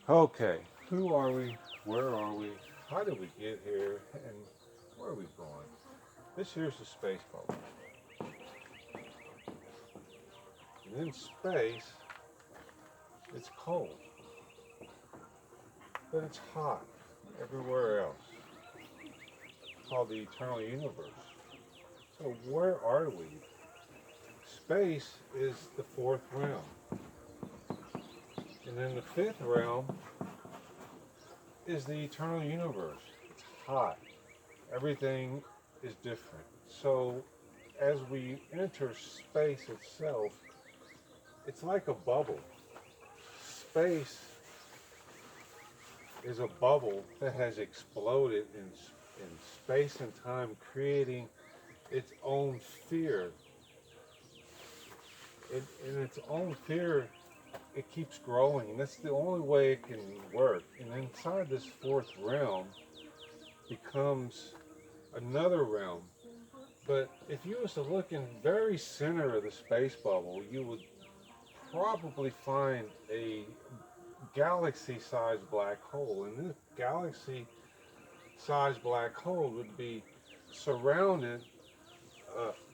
Okay, who are we? Where are we? How did we get here? And where are we going? This here's the space bubble. And in space, it's cold, but it's hot everywhere else. It's called the eternal universe. So where are we? Space is the fourth realm. And then the fifth realm is the eternal universe. It's hot. Everything is different. So as we enter space itself, it's like a bubble. Space is a bubble that has exploded in space and time, creating its own sphere. In its own sphere, it keeps growing, and that's the only way it can work. And inside this fourth realm becomes another realm. But if you was to look in the very center of the space bubble, you would probably find a galaxy-sized black hole. And this galaxy-sized black hole would be surrounded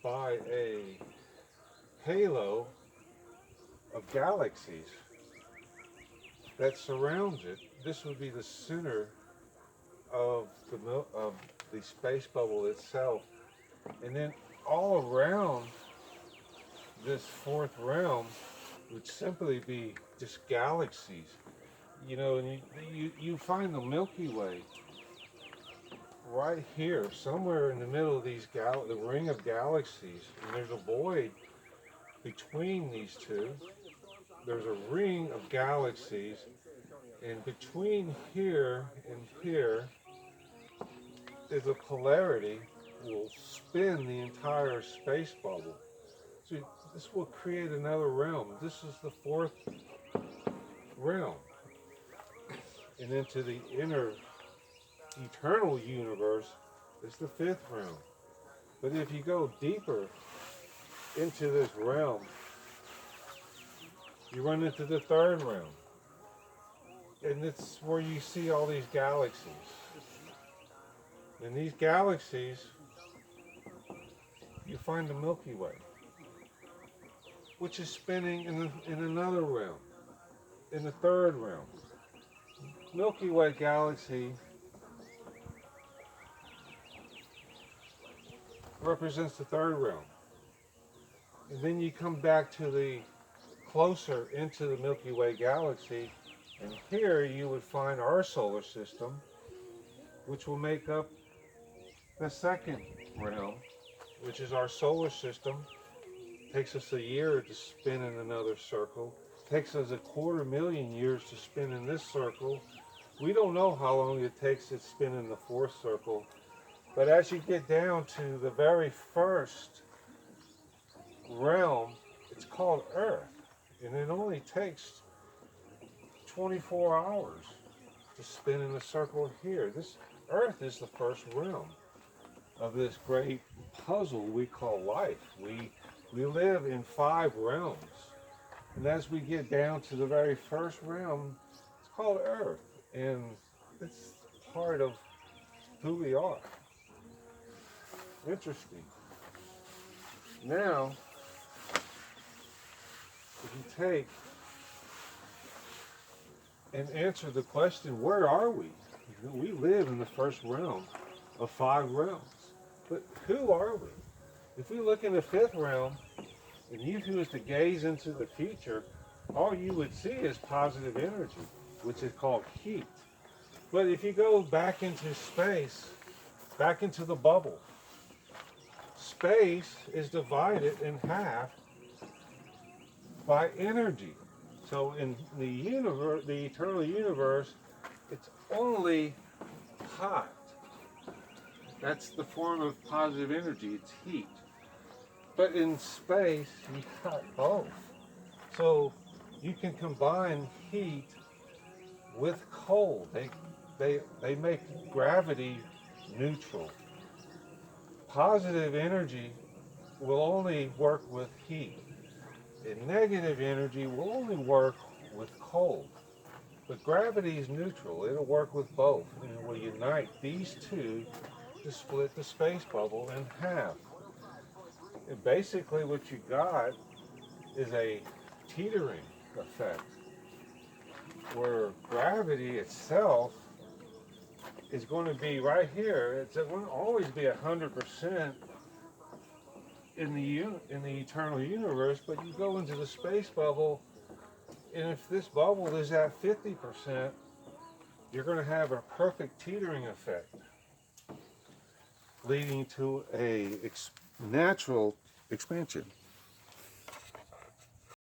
by a halo of galaxies that surrounds it. This would be the center of the space bubble itself, and then all around this fourth realm would simply be just galaxies. You know, and you find the Milky Way right here, somewhere in the middle of the ring of galaxies, and there's a void between these two. There's a ring of galaxies, and between here and here is a polarity will spin the entire space bubble. So this will create another realm. This is the fourth realm. And into the inner eternal universe is the fifth realm. But if you go deeper into this realm, you run into the third realm. And it's where you see all these galaxies. In these galaxies, you find the Milky Way, which is spinning in another realm, in the third realm. Milky Way galaxy represents the third realm. And then you come back to the closer into the Milky Way galaxy, and here you would find our solar system, which will make up the second realm, which is our solar system. Takes us a year to spin in another circle. Takes us 250,000 years to spin in this circle. We don't know how long it takes to spin in the fourth circle, but as you get down to the very first realm, it's called Earth, and it only takes 24 hours to spin in a circle here. This Earth is the first realm of this great puzzle we call life. We live in 5 realms, and as we get down to the very first realm, it's called Earth, and it's part of who we are. Interesting. Now, if you take and answer the question, where are we? We live in the first realm of 5 realms. But who are we? If we look in the fifth realm, and if you was to gaze into the future, all you would see is positive energy, which is called heat. But if you go back into space, back into the bubble, space is divided in half by energy. So in the universe, the eternal universe, it's only hot. That's the form of positive energy, it's heat. But in space, you got both. So you can combine heat with cold. They make gravity neutral. Positive energy will only work with heat, and negative energy will only work with cold. But gravity is neutral. It'll work with both, and it will unite these two to split the space bubble in half. And basically what you got is a teetering effect, where gravity itself is going to be right here. It won't always be 100% in the eternal universe, but you go into the space bubble, and if this bubble is at 50%, you're going to have a perfect teetering effect, leading to a natural expansion.